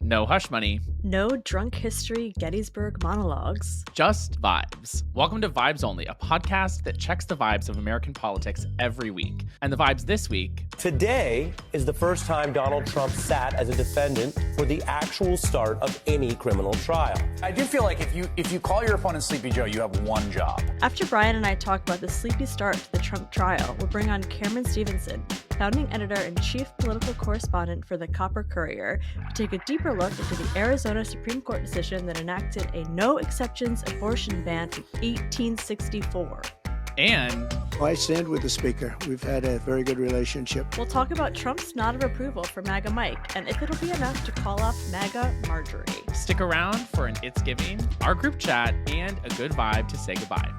No hush money, No drunk history Gettysburg monologues. just vibes. Welcome to Vibes Only, a podcast that checks the vibes of American politics every week. And the vibes this week. Today is the first time Donald Trump sat as a defendant for the actual start of any criminal trial. I do feel like if you call your opponent Sleepy Joe, you have one job. After Brian and I talk about the sleepy start to the Trump trial, we'll bring on Camaron Stevenson, founding editor and chief political correspondent for the Copper Courier, to take a deeper look into the Arizona Supreme Court decision that enacted a no-exceptions abortion ban in 1864. And I stand with the Speaker. We've had a very good relationship. We'll talk about Trump's nod of approval for MAGA Mike, and if it'll be enough to call off MAGA Marjorie. stick around for an It's Giving, our group chat, and a good vibe to say goodbye.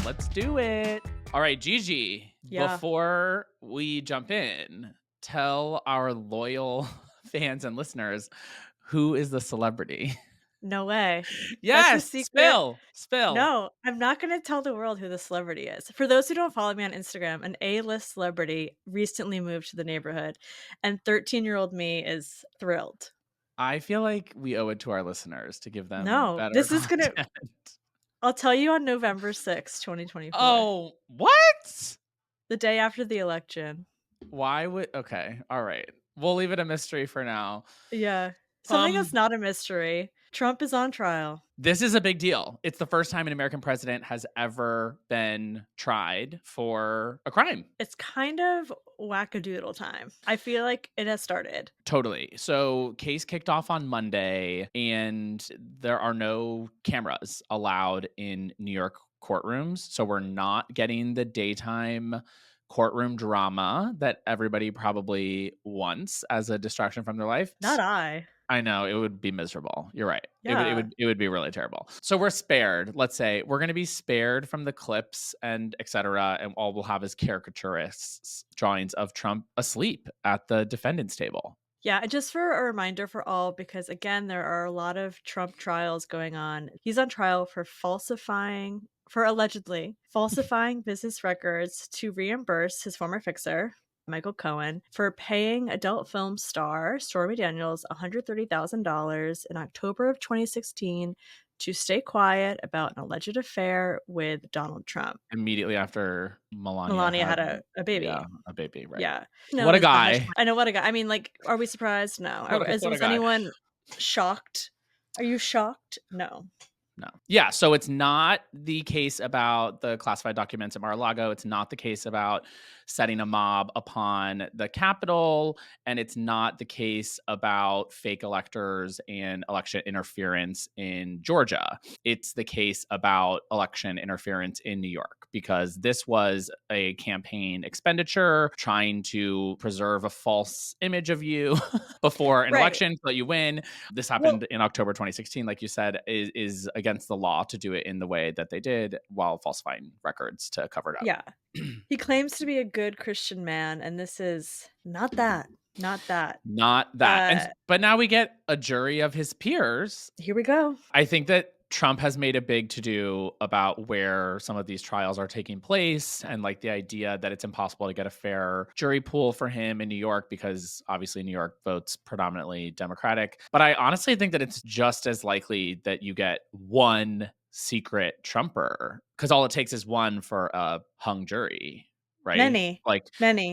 Let's do it. All right, Gigi, before we jump in, tell our loyal fans and listeners, who is the celebrity? No way. Yes, That's a secret. spill. No, I'm not going to tell the world who the celebrity is. For those who don't follow me on Instagram, an A-list celebrity recently moved to the neighborhood, and 13-year-old me is thrilled. I feel like we owe it to our listeners to give them better this is content. I'll tell you on November 6th, 2024. Oh, what? The day after the election. Why would... Okay, all right. We'll leave it a mystery for now. Yeah. Something that's not a mystery. Trump is on trial. This is a big deal. It's the first time an American president has ever been tried for a crime. It's kind of wackadoodle time. I feel like it has started. Totally. So case kicked off on Monday, and there are no cameras allowed in New York courtrooms. So we're not getting the daytime courtroom drama that everybody probably wants as a distraction from their life. Not I. I know, it would be miserable. You're right. Yeah. It would be really terrible. So we're spared. Let's say we're going to be spared from the clips and etc. And all we'll have is caricaturists drawings of Trump asleep at the defendant's table. Yeah, and just for a reminder for all, because again, there are a lot of Trump trials going on. He's on trial for allegedly falsifying business records to reimburse his former fixer, Michael Cohen, for paying adult film star Stormy Daniels $130,000 in October of 2016 to stay quiet about an alleged affair with Donald Trump. Immediately after Melania had a baby. Yeah, a baby, right. Yeah. What a guy. I know, what a guy. I mean, like, are we surprised? No. Is anyone shocked? Are you shocked? No. Yeah, so it's not the case about the classified documents at Mar-a-Lago. It's not the case about setting a mob upon the Capitol. And it's not the case about fake electors and election interference in Georgia. It's the case about election interference in New York, because this was a campaign expenditure trying to preserve a false image of you before an election so that you win. This happened in October 2016, like you said, is against the law to do it in the way that they did while falsifying records to cover it up. Yeah. He claims to be a good Christian man, and this is not that. But now we get a jury of his peers. Here we go. I think that Trump has made a big to-do about where some of these trials are taking place, and like the idea that it's impossible to get a fair jury pool for him in New York because obviously New York votes predominantly Democratic. But I honestly think that it's just as likely that you get one secret Trumper, because all it takes is one for a hung jury, right? Many.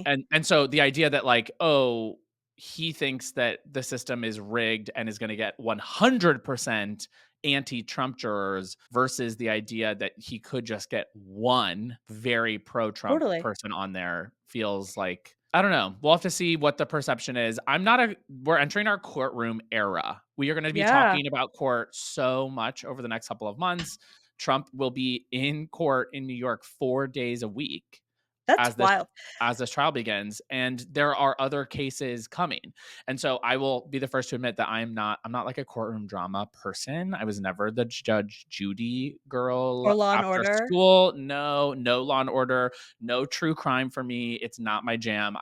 And so the idea that like, oh, he thinks that the system is rigged and is going to get 100% anti-Trump jurors versus the idea that he could just get one very pro-Trump person on there feels like, I don't know. We'll have to see what the perception is. We're entering our courtroom era. We are going to be talking about court so much over the next couple of months. Trump will be in court in New York 4 days a week. That's wild. As this trial begins, and there are other cases coming. And so I will be the first to admit that I'm not like a courtroom drama person. I was never the Judge Judy girl. Or Law and Order. School. No Law and Order, no true crime for me. It's not my jam.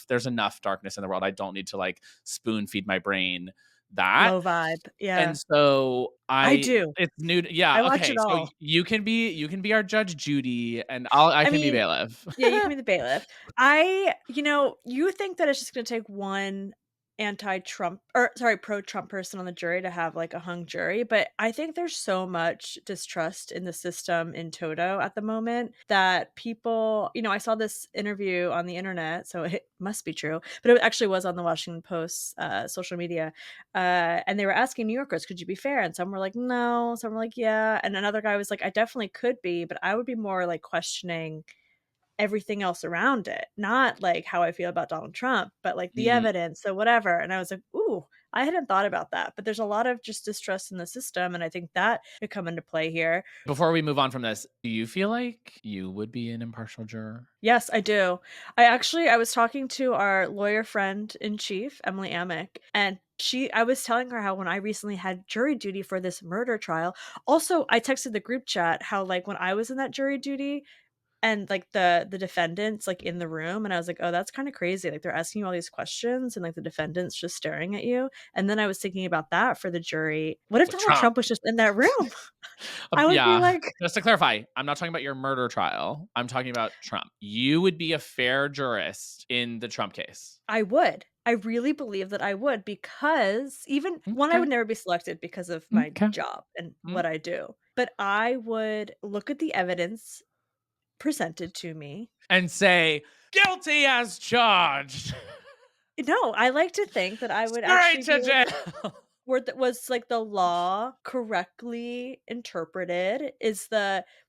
There's enough darkness in the world. I don't need to like spoon feed my brain that low vibe. Yeah. And so I do. It's new. Yeah. I watch it all. So you can be our Judge Judy, and I can be bailiff. Yeah, you can be the bailiff. You think that it's just going to take one pro-Trump person on the jury to have like a hung jury, but I think there's so much distrust in the system in toto at the moment that people, I saw this interview on the internet, so it must be true, but it actually was on the Washington Post social media, and they were asking New Yorkers, could you be fair? And some were like, no, some were like, yeah, and another guy was like, I definitely could be, but I would be more like questioning everything else around it, not like how I feel about Donald Trump, but like the Mhm. evidence, so whatever. And I was like, ooh, I hadn't thought about that, but there's a lot of just distrust in the system, and I think that could come into play here. Before we move on from this, do you feel like you would be an impartial juror? Yes, I do. I was talking to our lawyer friend in chief, Emily Amick, and I was telling her how when I recently had jury duty for this murder trial, also I texted the group chat how like when I was in that jury duty, and, like, the defendants, like, in the room, and I was like, "Oh, that's kinda crazy," like, they're asking you all these questions, and, like, the defendant's just staring at you, and then I was thinking about that for the jury. What if With Donald Trump. Trump was just in that room? I would be Yeah. like, Just to clarify, I'm not talking about your murder trial. I'm talking about Trump. You would be a fair jurist in the Trump case. I would. I really believe that I would because even 1, I Okay. would never be selected because of my Okay. job and Mm. what I do, but I would look at the evidence presented to me. And say, guilty as charged. No, I like to think that I would Straight actually be to like, jail. was, like, the law correctly interpreted?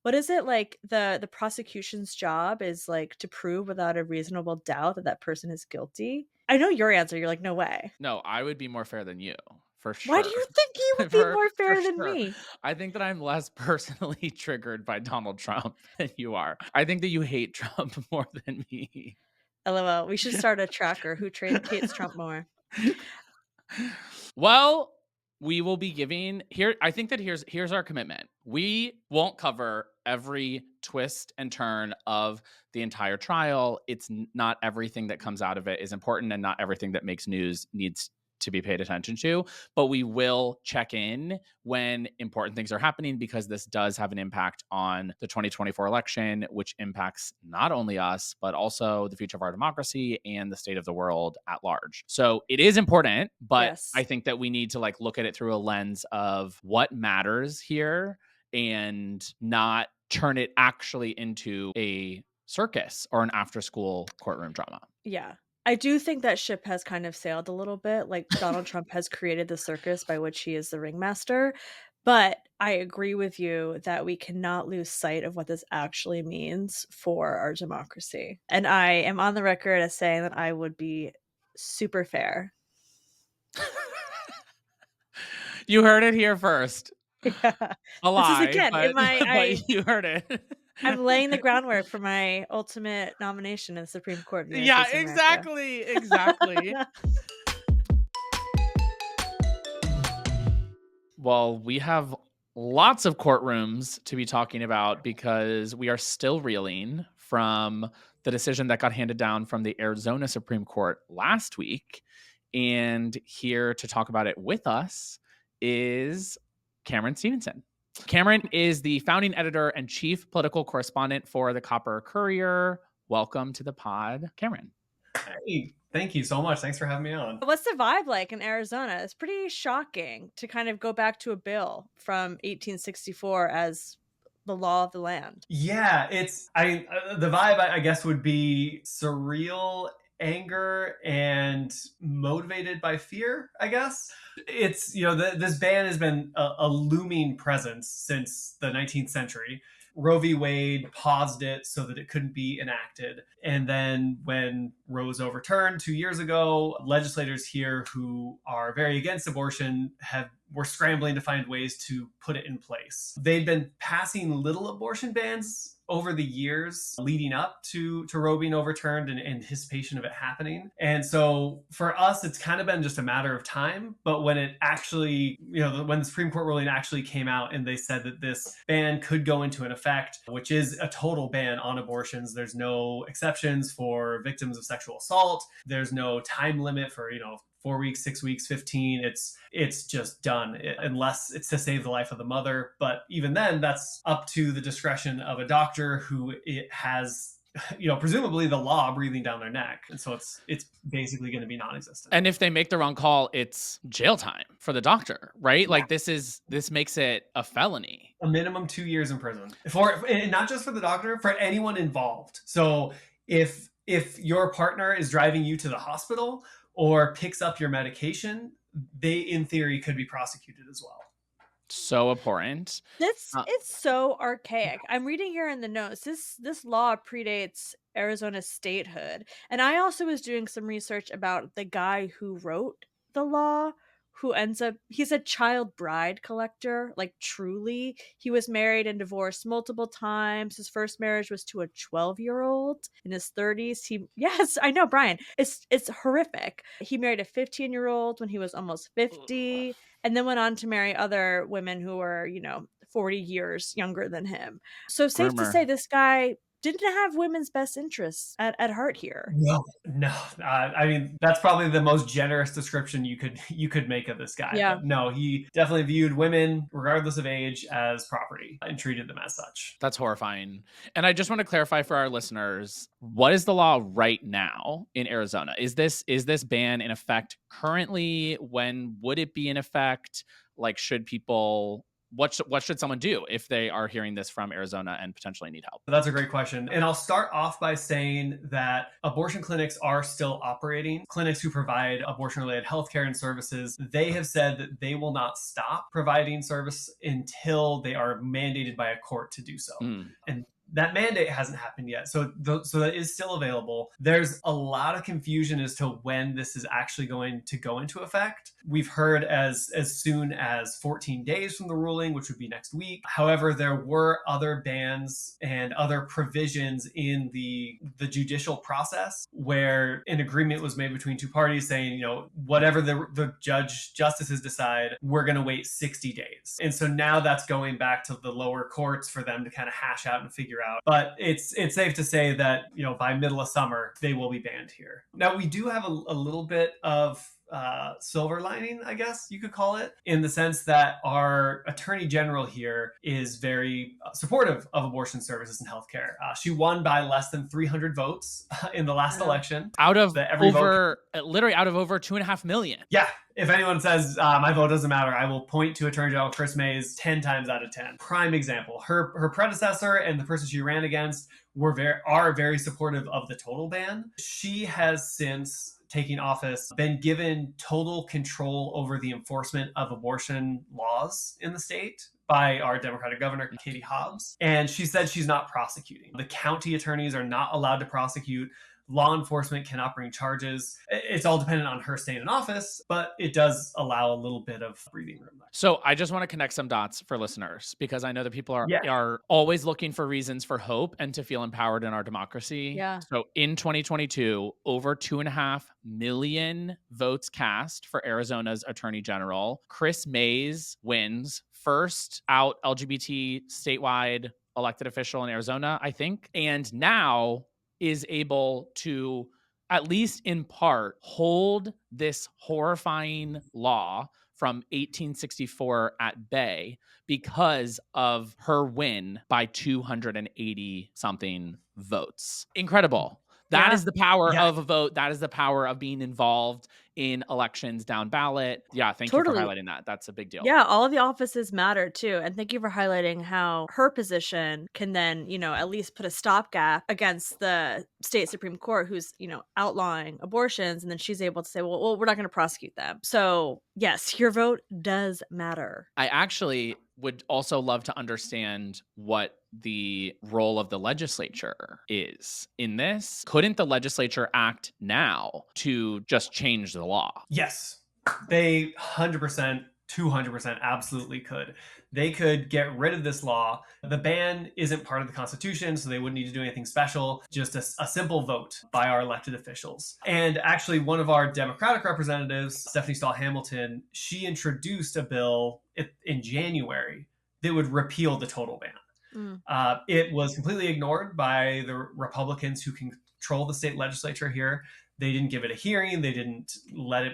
What is it, like, the prosecution's job is, like, to prove without a reasonable doubt that that person is guilty? I know your answer, you're like, "No way." No, I would be more fair than you, for Why do sure. you think he would be For more for fair than sure. me? I think that I'm less personally triggered by Donald Trump than you are. I think that you hate Trump more than me. LOL, we should start a tracker, who hates Trump more. Well, we will be giving here. I think that here's our commitment. We won't cover every twist and turn of the entire trial. Not everything that comes out of it is important, and not everything that makes news needs to be paid attention to. But we will check in when important things are happening, because this does have an impact on the 2024 election, which impacts not only us, but also the future of our democracy and the state of the world at large. So it is important, but I Yes. think that we need to like look at it through a lens of what matters here, and not turn it actually into a circus or an after school courtroom drama. Yeah. I do think that ship has kind of sailed a little bit, like, Donald Trump has created the circus by which he is the ringmaster, but I agree with you that we cannot lose sight of what this actually means for our democracy, and I am on the record as saying that I would be super fair. You heard it here first. Yeah. A This is lie, again, in but my but you heard it. I'm laying the groundwork for my ultimate nomination in the Supreme Court of the United Yeah, States of America. exactly, exactly. Well, we have lots of courtrooms to be talking about, because we are still reeling from the decision that got handed down from the Arizona Supreme Court last week. And here to talk about it with us is Camaron Stevenson. Camaron is the founding editor and chief political correspondent for the Copper Courier. Welcome to the pod, Camaron. Hey, thank you so much. Thanks for having me on. What's the vibe like in Arizona? It's pretty shocking to kind of go back to a bill from 1864 as the law of the land. Yeah, the vibe I guess would be surreal, anger, and motivated by fear, I guess. It's, this ban has been a looming presence since the 19th century. Roe v. Wade paused it so that it couldn't be enacted. And then when Roe was overturned 2 years ago, legislators here who are very against abortion were scrambling to find ways to put it in place. They'd been passing little abortion bans over the years leading up to Roe being overturned in anticipation of it happening. And so for us, it's kind of been just a matter of time. But when it actually, when the Supreme Court ruling actually came out and they said that this ban could go into an effect, which is a total ban on abortions, there's no exceptions for victims of sexual assault. There's no time limit for, 4 weeks, 6 weeks, 15. It's just done unless it's to save the life of the mother. But even then, that's up to the discretion of a doctor who it has presumably the law breathing down their neck. And so it's basically going to be non-existent. And if they make the wrong call, it's jail time for the doctor, right? Yeah. Like this makes it a felony. A minimum 2 years in prison and not just for the doctor, for anyone involved. So if your partner is driving you to the hospital or picks up your medication, they in theory could be prosecuted as well. So abhorrent. This is so archaic. I'm reading here in the notes. This law predates Arizona's statehood. And I also was doing some research about the guy who wrote the law, who he's a child bride collector, like truly. He was married and divorced multiple times. His first marriage was to a 12-year-old in his 30s. Yes, I know, Brian. It's horrific. He married a 15-year-old when he was almost 50. And then went on to marry other women who were, 40 years younger than him. So safe to say this guy didn't have women's best interests at heart here. No. I mean, that's probably the most generous description you could make of this guy. Yeah. But no, he definitely viewed women, regardless of age, as property and treated them as such. That's horrifying. And I just want to clarify for our listeners, what is the law right now in Arizona? Is this ban in effect currently? When would it be in effect? Like, should people... What should someone do if they are hearing this from Arizona and potentially need help? That's a great question. And I'll start off by saying that abortion clinics are still operating. Clinics who provide abortion-related healthcare and services, they have said that they will not stop providing service until they are mandated by a court to do so. And that mandate hasn't happened yet. So that is still available. There's a lot of confusion as to when this is actually going to go into effect. We've heard as soon as 14 days from the ruling, which would be next week. However, there were other bans and other provisions in the judicial process where an agreement was made between two parties saying, whatever the justices decide, we're going to wait 60 days. And so now that's going back to the lower courts for them to kind of hash out and figure out. But it's safe to say that, by middle of summer, they will be banned here. Now, we do have a little bit of silver lining, I guess you could call it, in the sense that our attorney general here is very supportive of abortion services and healthcare. She won by less than 300 votes in the last election. Out of over 2.5 million. Yeah. If anyone says my vote doesn't matter, I will point to Attorney General Chris Mays 10 times out of 10. Prime example. Her predecessor and the person she ran against are very supportive of the total ban. She has since taking office been given total control over the enforcement of abortion laws in the state by our Democratic governor, Katie Hobbs. And she said she's not prosecuting. The county attorneys are not allowed to prosecute. Law enforcement cannot bring charges. It's all dependent on her staying in office, but it does allow a little bit of breathing room there. So I just want to connect some dots for listeners, because I know that people are always looking for reasons for hope and to feel empowered in our democracy. Yeah. So in 2022, over 2.5 million votes cast for Arizona's attorney general. Chris Mays wins, first out LGBT statewide elected official in Arizona, I think. And now is able to, at least in part, hold this horrifying law from 1864 at bay because of her win by 280 something votes. Incredible. That is the power of a vote. That is the power of being involved in elections down ballot. Yeah, thank you for highlighting that. That's a big deal. Yeah, all of the offices matter too. And thank you for highlighting how her position can then, at least put a stopgap against the state Supreme Court who's, outlawing abortions. And then she's able to say, well, we're not going to prosecute them. So yes, your vote does matter. I actually would also love to understand what the role of the legislature is in this. Couldn't the legislature act now to just change the law? Yes, they 100%, 200% absolutely could. They could get rid of this law. The ban isn't part of the Constitution, so they wouldn't need to do anything special, just a simple vote by our elected officials. And actually, one of our Democratic representatives, Stephanie Stahl-Hamilton, she introduced a bill in January that would repeal the total ban. It was completely ignored by the Republicans who control the state legislature here. They didn't give it a hearing. They didn't let it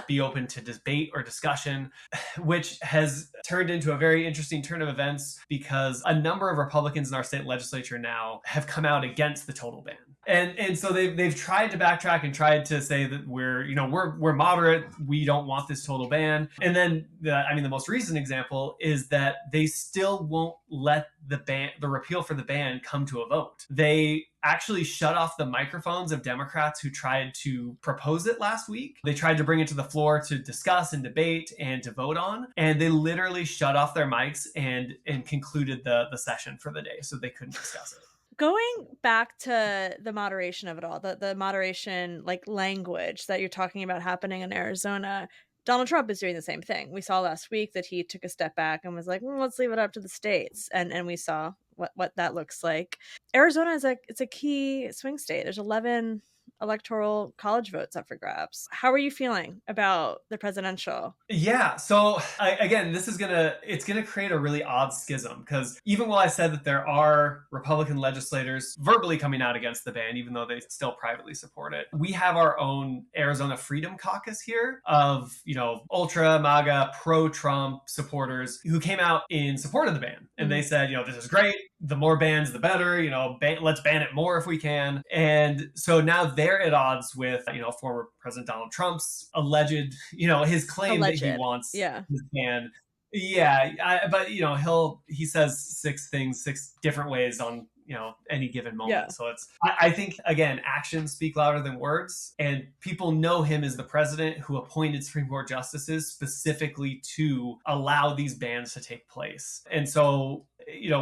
be open to debate or discussion, which has turned into a very interesting turn of events because a number of Republicans in our state legislature now have come out against the total ban. And so they've tried to backtrack and tried to say that we're moderate, we don't want this total ban. And then the most recent example is that they still won't let the repeal for the ban come to a vote. They actually shut off the microphones of Democrats who tried to propose it last week. They tried to bring it to the floor to discuss and debate and to vote on, and they literally shut off their mics and concluded the session for the day, so they couldn't discuss it. Going back to the moderation of it all, the moderation language that you're talking about happening in Arizona, Donald Trump is doing the same thing. We saw last week that he took a step back and was like, let's leave it up to the states. And we saw what that looks like. Arizona it's a key swing state. There's 11 electoral college votes up for grabs. How are you feeling about the presidential? Yeah, so again, it's gonna create a really odd schism, because even while I said that there are Republican legislators verbally coming out against the ban, even though they still privately support it, we have our own Arizona Freedom Caucus here of ultra MAGA pro-Trump supporters who came out in support of the ban, and they said, this is great. The more bans, the better. Let's ban it more if we can. And so now they're at odds with former President Donald Trump's alleged, his claim that he wants his ban. Yeah, but he says six different ways on any given moment. Yeah. So I think, again, actions speak louder than words, and people know him as the president who appointed Supreme Court justices specifically to allow these bans to take place. And so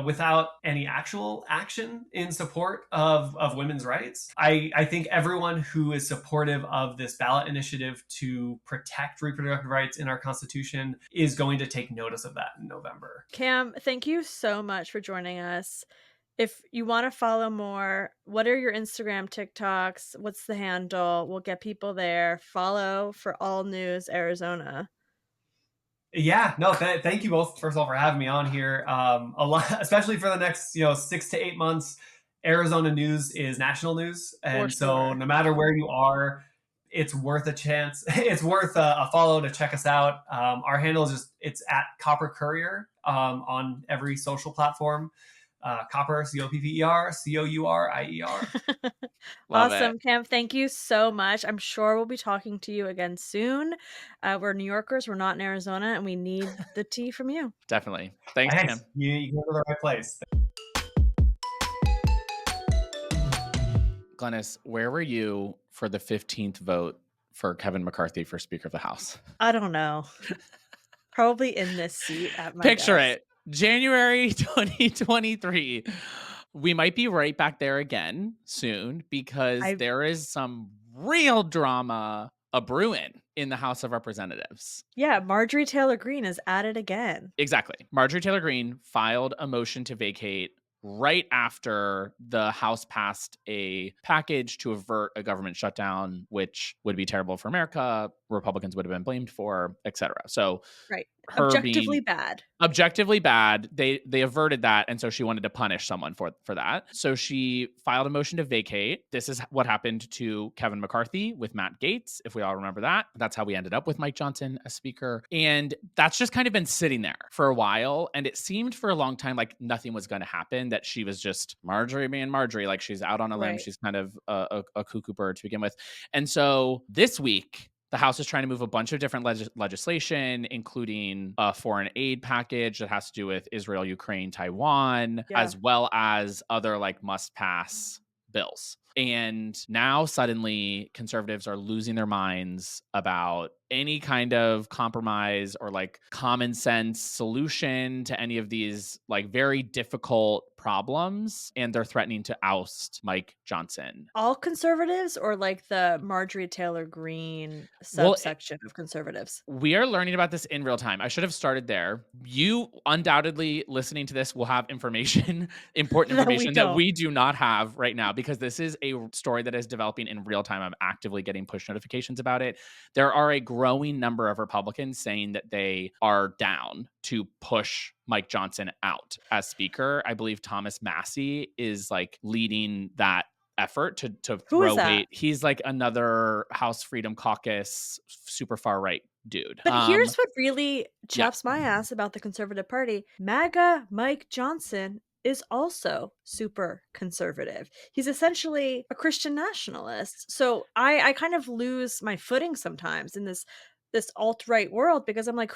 without any actual action in support of women's rights, I think everyone who is supportive of this ballot initiative to protect reproductive rights in our Constitution is going to take notice of that in November. Cam, thank you so much for joining us. If you want to follow more, what are your Instagram, TikToks? What's the handle? We'll get people there. Follow for all news Arizona. Yeah, no, thank you both, first of all, for having me on here. A lot, especially for the next 6 to 8 months, Arizona news is national news, and so no matter where you are, it's worth a chance. It's worth a follow to check us out. Our handle is it's at Copper Courier on every social platform. Copper, Copper, Courier. Awesome, Cam. Thank you so much. I'm sure we'll be talking to you again soon. We're New Yorkers. We're not in Arizona, and we need the tea from you. Definitely. Thanks, Cam. You go to the right place. Glennis, where were you for the 15th vote for Kevin McCarthy for Speaker of the House? I don't know. Probably in this seat at my Picture desk. it. January 2023. We might be right back there again soon because there is some real drama a-brewing in the House of Representatives. Yeah, Marjorie Taylor Greene is at it again. Exactly. Marjorie Taylor Greene filed a motion to vacate right after the House passed a package to avert a government shutdown, which would be terrible for America. Republicans would have been blamed for, etc. So right. Objectively bad. Objectively bad. They averted that, and so she wanted to punish someone for that. So she filed a motion to vacate. This is what happened to Kevin McCarthy with Matt Gaetz, if we all remember that. That's how we ended up with Mike Johnson as Speaker. And that's just kind of been sitting there for a while. And it seemed for a long time like nothing was going to happen, that she was just Marjorie being Marjorie, like she's out on a limb. Right. She's kind of a cuckoo bird to begin with. And so this week, the House is trying to move a bunch of different legislation, including a foreign aid package that has to do with Israel, Ukraine, Taiwan, as well as other must-pass bills. And now suddenly conservatives are losing their minds about any kind of compromise or common sense solution to any of these very difficult problems. And they're threatening to oust Mike Johnson. All conservatives, or the Marjorie Taylor Greene subsection of conservatives? We are learning about this in real time. I should have started there. You undoubtedly listening to this will have information, important information that we do not have right now, because this is a story that is developing in real time. I'm actively getting push notifications about it. There are a growing number of Republicans saying that they are down to push Mike Johnson out as Speaker. I believe Thomas Massey is leading that effort to Who is throw that? weight. He's like another House Freedom Caucus super far right dude. But here's what really Yeah. chaps my ass about the Conservative Party. MAGA Mike Johnson is also super conservative. He's essentially a Christian nationalist. So I kind of lose my footing sometimes in this alt-right world because I'm like,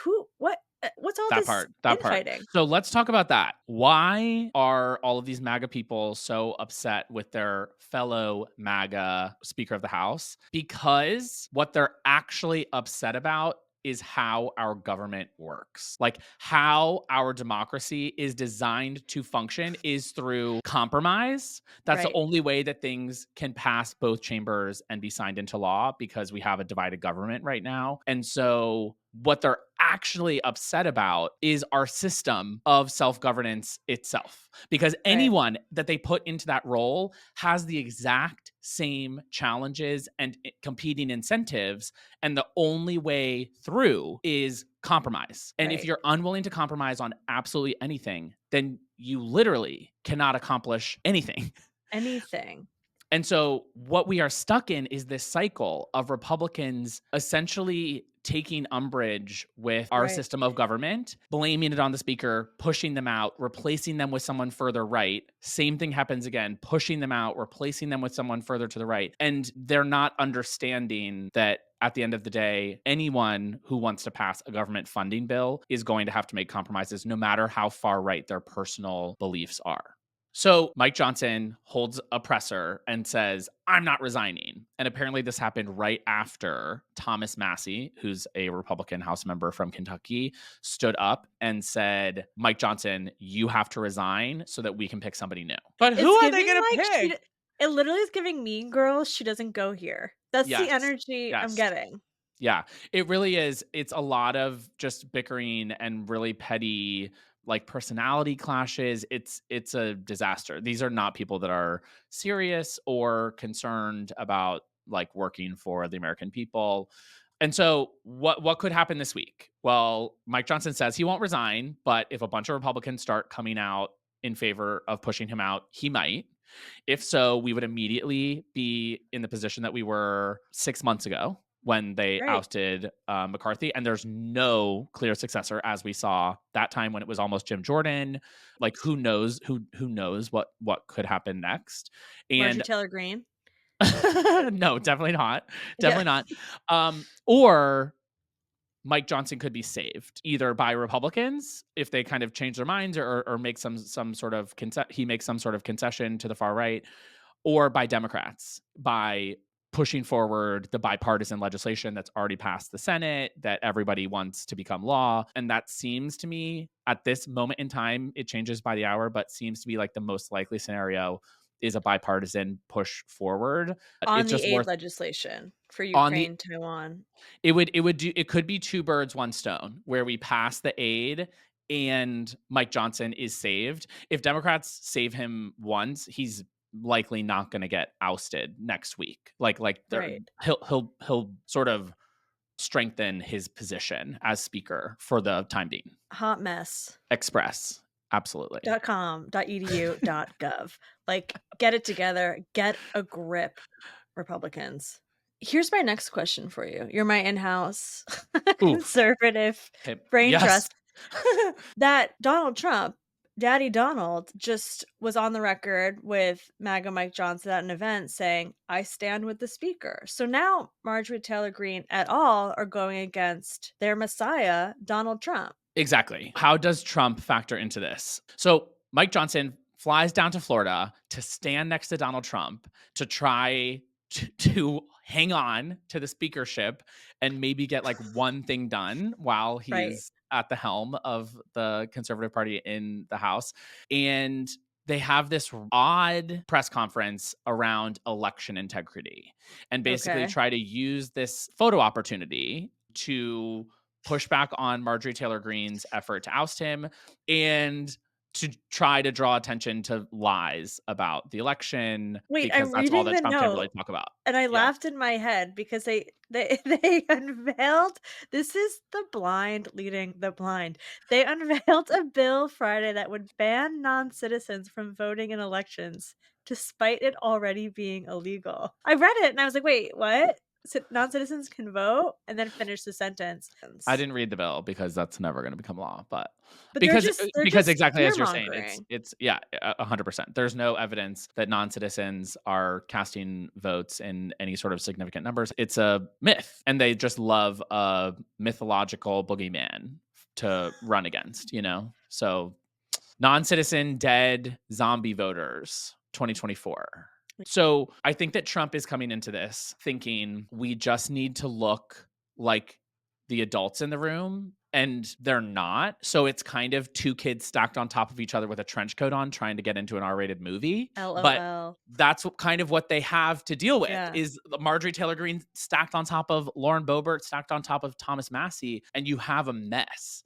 what's all That this part, that part. infighting? So let's talk about that. Why are all of these MAGA people so upset with their fellow MAGA Speaker of the House? Because what they're actually upset about is how our government works. Like how our democracy is designed to function is through compromise. That's the Right. only way that things can pass both chambers and be signed into law because we have a divided government right now. And so what they're actually upset about is our system of self-governance itself. Because anyone that they put into that role has the exact same challenges and competing incentives. And the only way through is compromise. And if Right. you're unwilling to compromise on absolutely anything, then you literally cannot accomplish anything. Anything. And so what we are stuck in is this cycle of Republicans essentially taking umbrage with our Right. system of government, blaming it on the speaker, pushing them out, replacing them with someone further right. Same thing happens again, pushing them out, replacing them with someone further to the right. And they're not understanding that at the end of the day, anyone who wants to pass a government funding bill is going to have to make compromises no matter how far right their personal beliefs are. So Mike Johnson holds a presser and says, I'm not resigning. And apparently this happened right after Thomas Massie, who's a Republican House member from Kentucky, stood up and said, Mike Johnson, you have to resign so that we can pick somebody new. But who It's are they giving going to like pick? it literally is giving Mean Girls, she doesn't go here. That's the Yes. energy I'm Yes. getting. Yeah, it really is. It's a lot of just bickering and really petty like personality clashes. It's a disaster. These are not people that are serious or concerned about like working for the American people. And so what could happen this week? Well, Mike Johnson says he won't resign, but if a bunch of Republicans start coming out in favor of pushing him out, he might. If so, we would immediately be in the position that we were 6 months ago when they Right. ousted McCarthy, and there's no clear successor, as we saw that time when it was almost Jim Jordan. Like, who knows what could happen next? Marjorie And Taylor Greene. no, definitely not, Yeah. definitely not. Or Mike Johnson could be saved either by Republicans if they kind of change their minds or make some sort of he makes some sort of concession to the far right, or by Democrats by pushing forward the bipartisan legislation that's already passed the Senate that everybody wants to become law. And that seems to me at this moment in time, it changes by the hour, but seems to be like the most likely scenario is a bipartisan push forward. On It's the just aid worth legislation for on the Ukraine, Taiwan. it could be two birds, one stone, where we pass the aid and Mike Johnson is saved. If Democrats save him once, he's likely not going to get ousted next week. Right. He'll sort of strengthen his position as speaker for the time being. Hot mess. Express. Absolutely. .com.edu.gov. Like, get it together. Get a grip, Republicans. Here's my next question for you. You're my in-house conservative brain Yes. trust. That Donald Trump, Daddy Donald, just was on the record with MAGA Mike Johnson at an event saying, I stand with the speaker. So now Marjorie Taylor Greene et al. Are going against their messiah, Donald Trump. Exactly. How does Trump factor into this? So Mike Johnson flies down to Florida to stand next to Donald Trump to try to hang on to the speakership and maybe get like one thing done while he's at the helm of the Conservative Party in the House. And they have this odd press conference around election integrity and basically try to use this photo opportunity to push back on Marjorie Taylor Greene's effort to oust him. And to try to draw attention to lies about the election Wait, because I'm that's all reading that the Trump can really note, talk about. and I Yeah. laughed in my head because they unveiled this is the blind leading the blind. They unveiled a bill Friday that would ban non-citizens from voting in elections, despite it already being illegal. I read it and I was like, "Wait, what? Non-citizens can vote?" And then finish the sentence. I didn't read the bill because that's never going to become law, but But because they're because just exactly as you're saying, fear-mongering. it's yeah, 100%. There's no evidence that non-citizens are casting votes in any sort of significant numbers. It's a myth, and they just love a mythological boogeyman to run against, you know? So, non-citizen dead zombie voters 2024. So, I think that Trump is coming into this thinking we just need to look like the adults in the room, and they're not. So it's kind of two kids stacked on top of each other with a trench coat on trying to get into an R-rated movie. But LOL. that's kind of what they have to deal with Yeah. is Marjorie Taylor Greene stacked on top of Lauren Boebert, stacked on top of Thomas Massie, and you have a mess.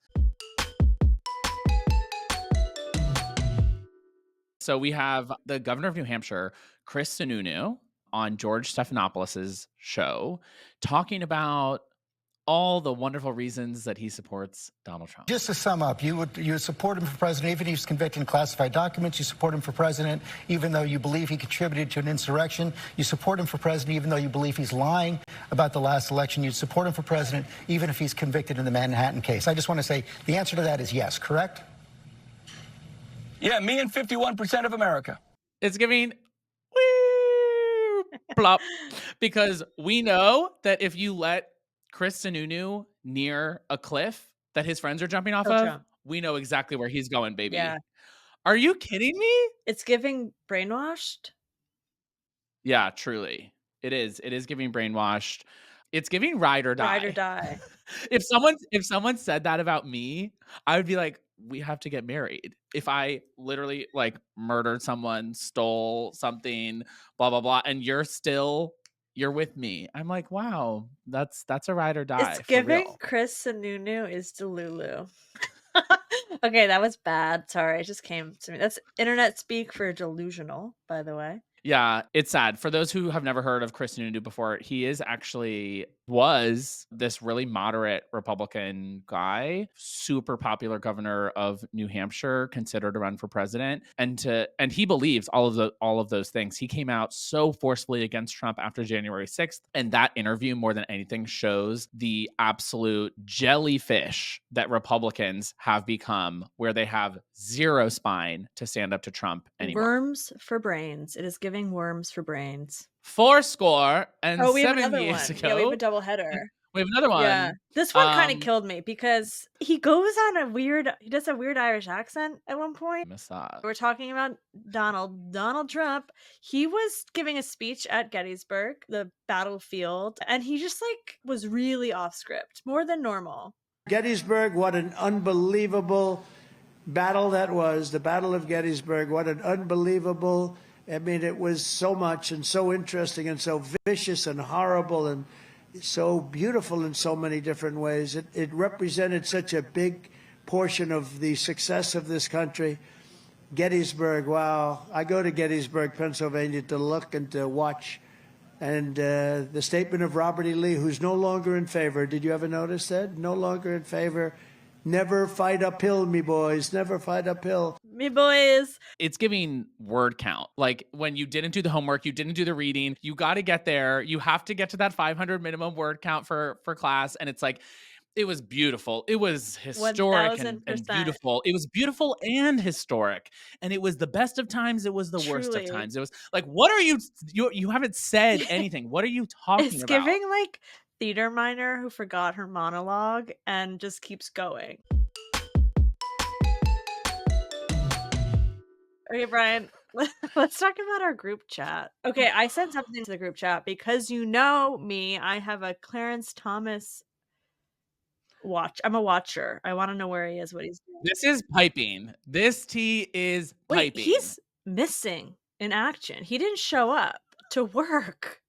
So we have the governor of New Hampshire, Chris Sununu, on George Stephanopoulos' show talking about all the wonderful reasons that he supports Donald Trump. Just to sum up, you would support him for president even if he's convicted in classified documents. You support him for president even though you believe he contributed to an insurrection. You support him for president even though you believe he's lying about the last election. You'd support him for president even if he's convicted in the Manhattan case. I just want to say the answer to that is yes, correct? Yeah, me and 51% of America. It's giving woo, plop, because we know that if you let Chris Sununu near a cliff that his friends are jumping off He'll of, jump. we know exactly where he's going, baby. Yeah. Are you kidding me? It's giving brainwashed. Yeah, truly. It is. It is giving brainwashed. It's giving ride or die. Ride or die. If someone said that about me, I would be like, we have to get married. If I literally like murdered someone, stole something, blah blah blah, and you're with me, I'm like, wow, that's a ride or die. It's for giving real. Chris Sununu is Delulu. Okay, that was bad. Sorry, it just came to me. That's internet speak for delusional, by the way. Yeah, it's sad. For those who have never heard of Chris Sununu before, he was this really moderate Republican guy, super popular governor of New Hampshire, considered to run for president, and he believes all of those things. He came out so forcefully against Trump after January 6th, and that interview more than anything shows the absolute jellyfish that Republicans have become, where they have zero spine to stand up to Trump anymore. Worms for brains. It is giving worms for brains. 70 and Oh, we have 7 another years one. ago. Yeah, we have a double header. We have another one. Yeah. This one kind of Um, killed me because he goes on he does a weird Irish accent at one point. Miss that. We're talking about Donald Trump. He was giving a speech at Gettysburg, the battlefield, and he just like was really off script, more than normal. Gettysburg, what an unbelievable battle that was. The Battle of Gettysburg, what an unbelievable, I mean, it was so much and so interesting and so vicious and horrible and so beautiful in so many different ways. It represented such a big portion of the success of this country. Gettysburg, wow. I go to Gettysburg, Pennsylvania to look and to watch. And the statement of Robert E. Lee, who's no longer in favor. Did you ever notice that? No longer in favor. Never fight uphill, me boys. Never fight uphill. Me boys. It's giving word count. Like when you didn't do the homework, you didn't do the reading, you got to get there. You have to get to that 500 minimum word count for class. And it's like, it was beautiful. It was historic and 1000%. beautiful. It was beautiful and historic. And it was the best of times. It was the worst of Truly. times. It was like, what are you haven't said anything. What are you talking It's about? giving like theater minor who forgot her monologue and just keeps going. Okay, Brian, let's talk about our group chat. Okay, I sent something to the group chat because you know me. I have a Clarence Thomas watch. I'm a watcher. I want to know where he is, what he's doing. This is piping. This tea is piping. Wait, he's missing in action. He didn't show up to work.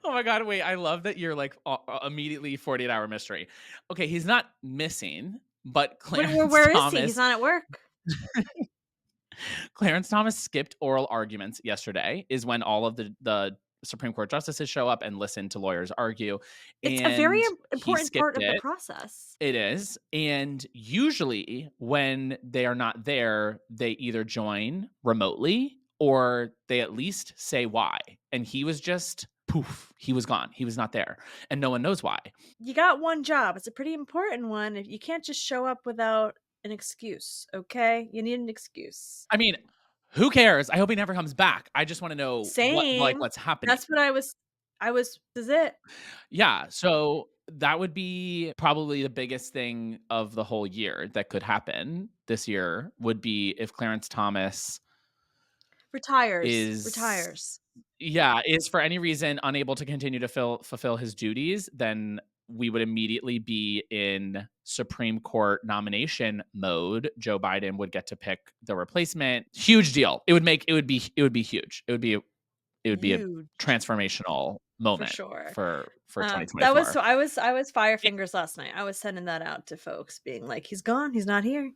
Oh my God, wait, I love that you're like immediately 48-hour mystery. Okay, he's not missing, but Clarence Where is Thomas, he? He's not at work. Clarence Thomas skipped oral arguments yesterday, is when all of the Supreme Court justices show up and listen to lawyers argue. It's a very And he important skipped part of the it. process. It is. And usually when they are not there, they either join remotely or they at least say why. And he was just poof, he was gone. He was not there. And no one knows why. You got one job. It's a pretty important one. You can't just show up without an excuse, okay? You need an excuse. I mean, who cares? I hope he never comes back. I just want to know Same. what's happening. That's what this is it. Yeah, so that would be probably the biggest thing of the whole year that could happen this year would be if Clarence Thomas Retires. is for any reason unable to continue to fulfill his duties, then we would immediately be in Supreme Court nomination mode. Joe Biden would get to pick the replacement. Huge deal. It would be huge. It would be a Huge. transformational moment sure. for 2024. That was I was fire fingers last night. I was sending that out to folks being like, he's gone, he's not here.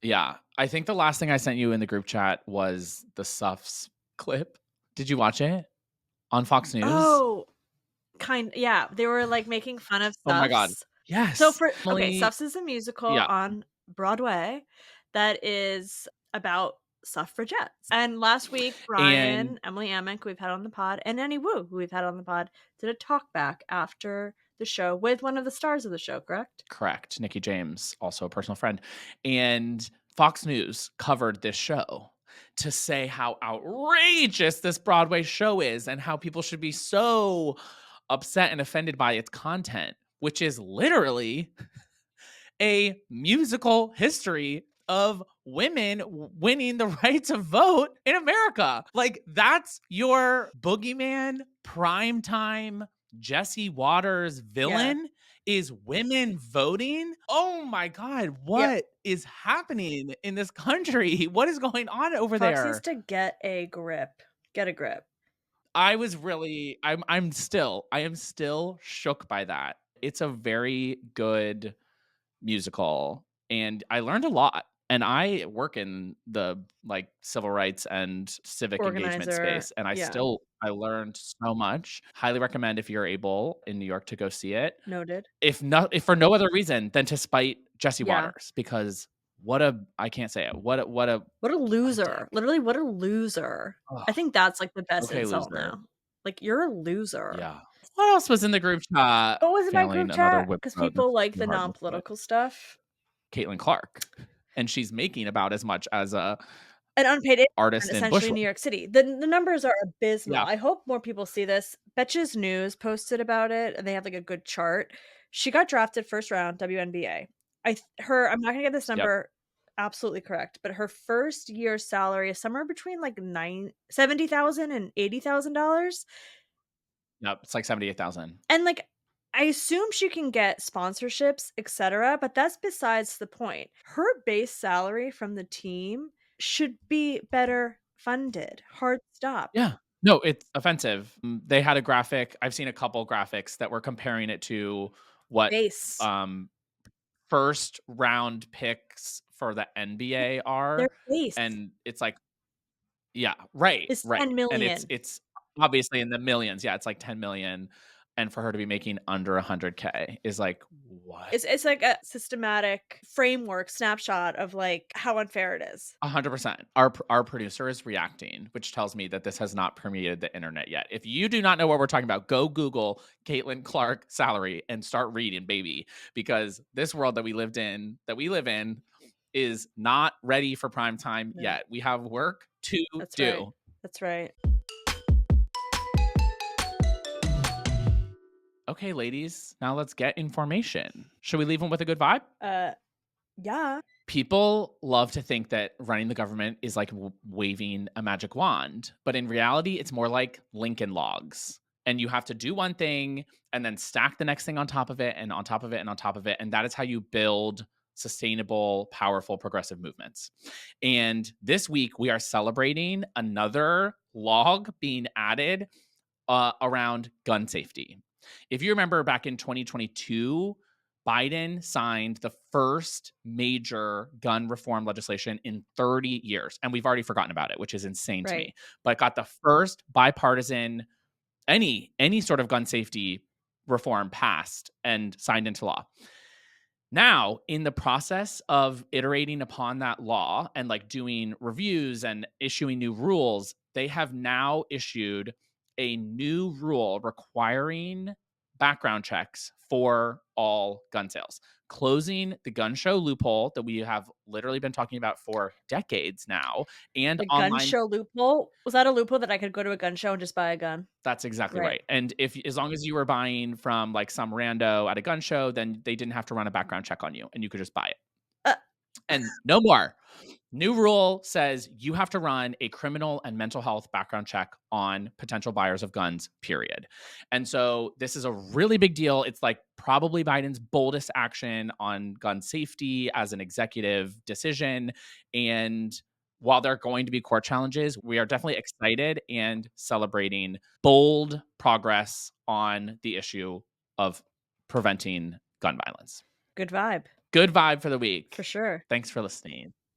Yeah. I think the last thing I sent you in the group chat was the Suffs clip. Did you watch it on Fox News? Oh, yeah. They were like making fun of Suffs. Oh my God. Yes. So Suffs is a musical Yeah. on Broadway that is about suffragettes. And last week, Brian, Emily Amick, who we've had on the pod, and Annie Wu, who we've had on the pod, did a talk back after the show with one of the stars of the show, correct? Correct. Nikki James, also a personal friend. And Fox News covered this show to say how outrageous this Broadway show is and how people should be so upset and offended by its content, which is literally a musical history of women winning the right to vote in America. Like, that's your boogeyman, primetime Jesse Waters villain is women voting. Oh my God, what is happening in this country? What is going on over Fox there? needs to get a grip. Get a grip. I am still shook by that. It's a very good musical and I learned a lot. And I work in the civil rights and civic engagement space. And I learned so much. Highly recommend if you're able in New York to go see it. Noted. If for no other reason than to spite Jesse Waters, because I can't say it. What a loser. Literally, what a loser. Ugh. I think that's like the best Okay, insult loser. now. Like, you're a loser. Yeah. What else was in the group chat? What was in my group chat? Because people like the non-political stuff. Caitlin Clark. And she's making about as much as an unpaid artist in essentially Bushwick. New York City. The numbers are abysmal. Yeah. I hope more people see this. Betches News posted about it, and they have like a good chart. She got drafted first round WNBA. I'm not gonna get this number absolutely correct, but her first year salary is somewhere between like $70,000 and $80,000. Yep, it's like 78,000. And like, I assume she can get sponsorships, etc., but that's besides the point. Her base salary from the team should be better funded. Hard stop. Yeah. No, it's offensive. They had a graphic. I've seen a couple graphics that were comparing it to what base first round picks for the NBA are. Their base. And it's like, yeah, right. It's right. 10 million. And it's obviously in the millions. Yeah, it's like 10 million. And for her to be making under 100K is like, what? It's like a systematic framework snapshot of like how unfair it is. 100%. Our producer is reacting, which tells me that this has not permeated the internet yet. If you do not know what we're talking about, go Google Caitlin Clark salary and start reading, baby, because this world that we live in is not ready for prime time yet. We have work to do. Right. That's right. Okay, ladies, now let's get information. Should we leave them with a good vibe? Yeah. People love to think that running the government is like waving a magic wand, but in reality, it's more like Lincoln Logs. And you have to do one thing and then stack the next thing on top of it and on top of it and on top of it. And that is how you build sustainable, powerful, progressive movements. And this week, we are celebrating another log being added around gun safety. If you remember back in 2022, Biden signed the first major gun reform legislation in 30 years. And we've already forgotten about it, which is insane to me. But got the first bipartisan, any sort of gun safety reform passed and signed into law. Now, in the process of iterating upon that law and like doing reviews and issuing new rules, they have now issued a new rule requiring background checks for all gun sales, closing the gun show loophole that we have literally been talking about for decades now. And The gun online, show loophole? Was that a loophole that I could go to a gun show and just buy a gun? that's exactly Right. right. And if as long as you were buying from like some rando at a gun show, then they didn't have to run a background check on you and you could just buy it. Uh, And no more. New rule says you have to run a criminal and mental health background check on potential buyers of guns, period. And so this is a really big deal. It's like probably Biden's boldest action on gun safety as an executive decision. And while there are going to be court challenges, we are definitely excited and celebrating bold progress on the issue of preventing gun violence. Good vibe. Good vibe for the week. For sure. Thanks for listening.